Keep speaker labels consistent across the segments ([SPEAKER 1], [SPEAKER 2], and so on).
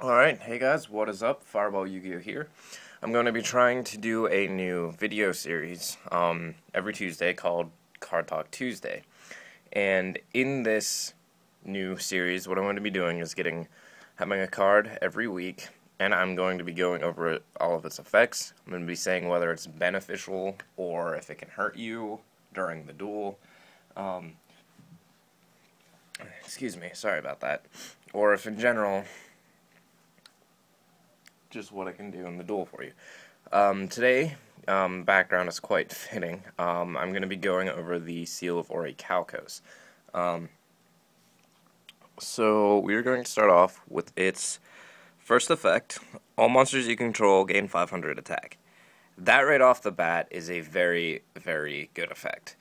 [SPEAKER 1] Alright, hey guys, what is up? Fireball Yu-Gi-Oh here. I'm going to be trying to do a new video series every Tuesday called Card Talk Tuesday. And in this new series, what I'm going to be doing is having a card every week, and I'm going to be going over all of its effects. I'm going to be saying whether it's beneficial or if it can hurt you during the duel. Excuse me, sorry about that. Or if in general, just what I can do in the duel for you. Today, background is quite fitting. I'm going to be going over the Seal of Orichalcos. So we're going to start off with its first effect. All monsters you control gain 500 attack. That right off the bat is a very, very good effect.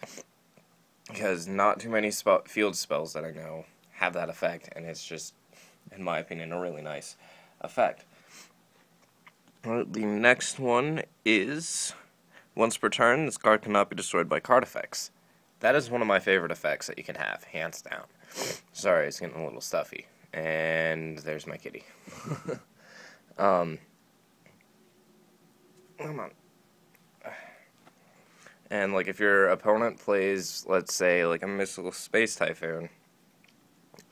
[SPEAKER 1] Because not too many field spells that I know have that effect, and it's just, in my opinion, a really nice effect. The next one is, once per turn, this card cannot be destroyed by card effects. That is one of my favorite effects that you can have, hands down. Sorry, it's getting a little stuffy. And there's my kitty. Come on. And, like, if your opponent plays, let's say, like a Mystical Space Typhoon,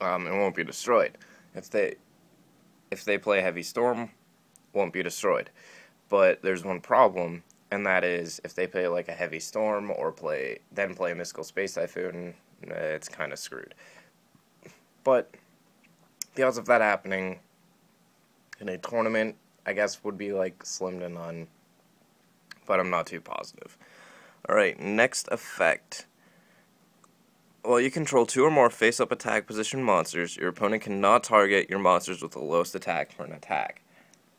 [SPEAKER 1] it won't be destroyed. If they play Heavy Storm, won't be destroyed. But there's one problem, and that is if they play like a Heavy Storm or then play a Mystical Space Typhoon, it's kind of screwed. But the odds of that happening in a tournament, I guess, would be like slim to none, but I'm not too positive. Alright, next effect. While you control 2 or more face-up attack position monsters, your opponent cannot target your monsters with the lowest attack for an attack.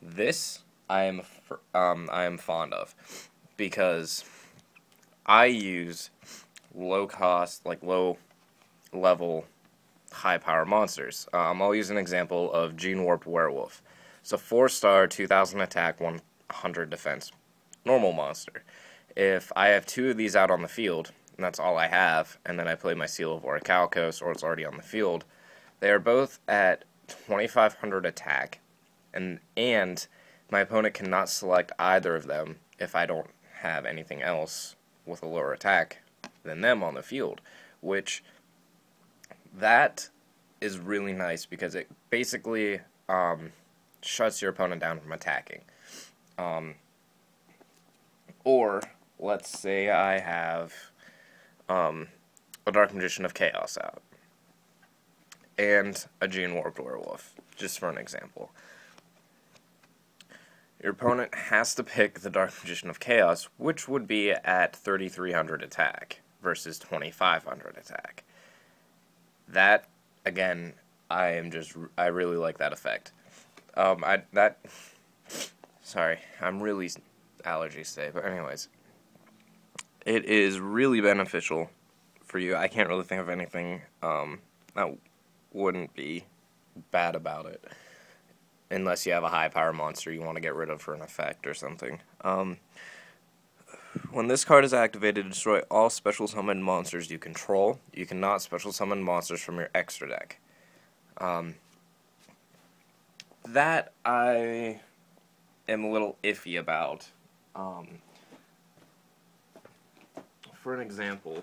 [SPEAKER 1] This I am fond of, because I use low-cost, like low-level, high-power monsters. I'll use an example of Gene Warped Werewolf. It's a 4-star, 2,000 attack, 100 defense, normal monster. If I have 2 of these out on the field, and that's all I have, and then I play my Seal of Orichalcos, or it's already on the field, they are both at 2,500 attack, and my opponent cannot select either of them if I don't have anything else with a lower attack than them on the field, which that is really nice because it basically shuts your opponent down from attacking. Or let's say I have a Dark Magician of Chaos out and a Gene Warped Werewolf, just for an example. Your opponent has to pick the Dark Magician of Chaos, which would be at 3,300 attack versus 2,500 attack. That, again, I really like that effect. Sorry, I'm really allergies today, but anyways, it is really beneficial for you. I can't really think of anything that wouldn't be bad about it. Unless you have a high-power monster you want to get rid of for an effect or something. When this card is activated to destroy all special summoned monsters you control, you cannot special summon monsters from your extra deck. That I am a little iffy about. For an example,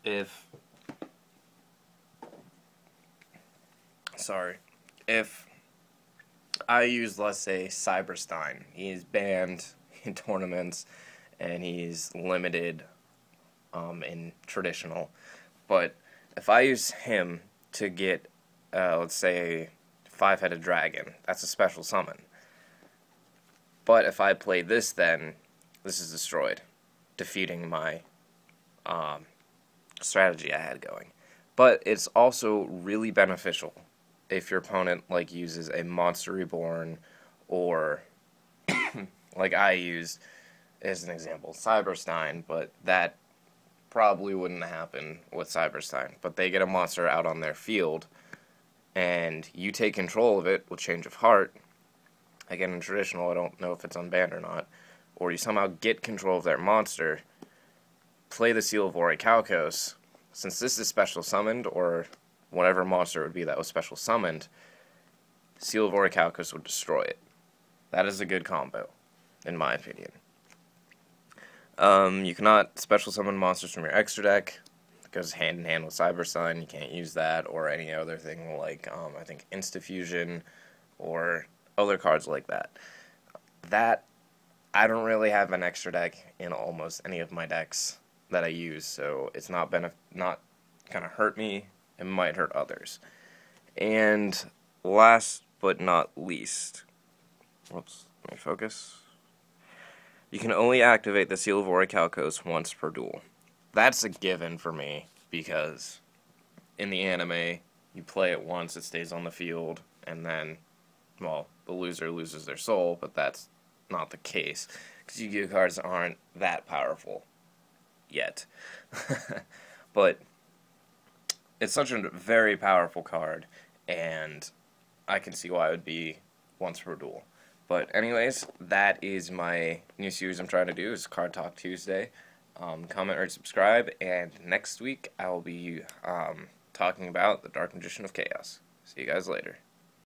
[SPEAKER 1] if I use, let's say, Cyberstein. He's banned in tournaments, and he's limited in traditional. But if I use him to get, let's say, 5-headed dragon, that's a special summon. But if I play this, then this is destroyed, defeating my strategy I had going. But it's also really beneficial if your opponent like uses a Monster Reborn, or like I used as an example Cyberstein, but that probably wouldn't happen with Cyberstein. But they get a monster out on their field, and you take control of it with Change of Heart. Again, in traditional, I don't know if it's unbanned or not. Or you somehow get control of their monster, play the Seal of Orichalcos. Since this is special summoned, or whatever monster it would be that was special summoned, Seal of Orichalcos would destroy it. That is a good combo, in my opinion. You cannot special summon monsters from your extra deck. It goes hand in hand with Cyber Sign. You can't use that or any other thing like, I think, Insta-Fusion or other cards like that. That, I don't really have an extra deck in almost any of my decks that I use, so it's not kind of hurt me. It might hurt others. And last but not least, whoops, let me focus. You can only activate the Seal of Orichalcos once per duel. That's a given for me, because in the anime, you play it once, it stays on the field, and then, well, the loser loses their soul, but that's not the case, because Yu-Gi-Oh cards aren't that powerful yet. But it's such a very powerful card, and I can see why it would be once per duel. But anyways, that is my new series I'm trying to do, is Card Talk Tuesday. Comment, rate, subscribe, and next week I will be talking about the Dark Magician of Chaos. See you guys later.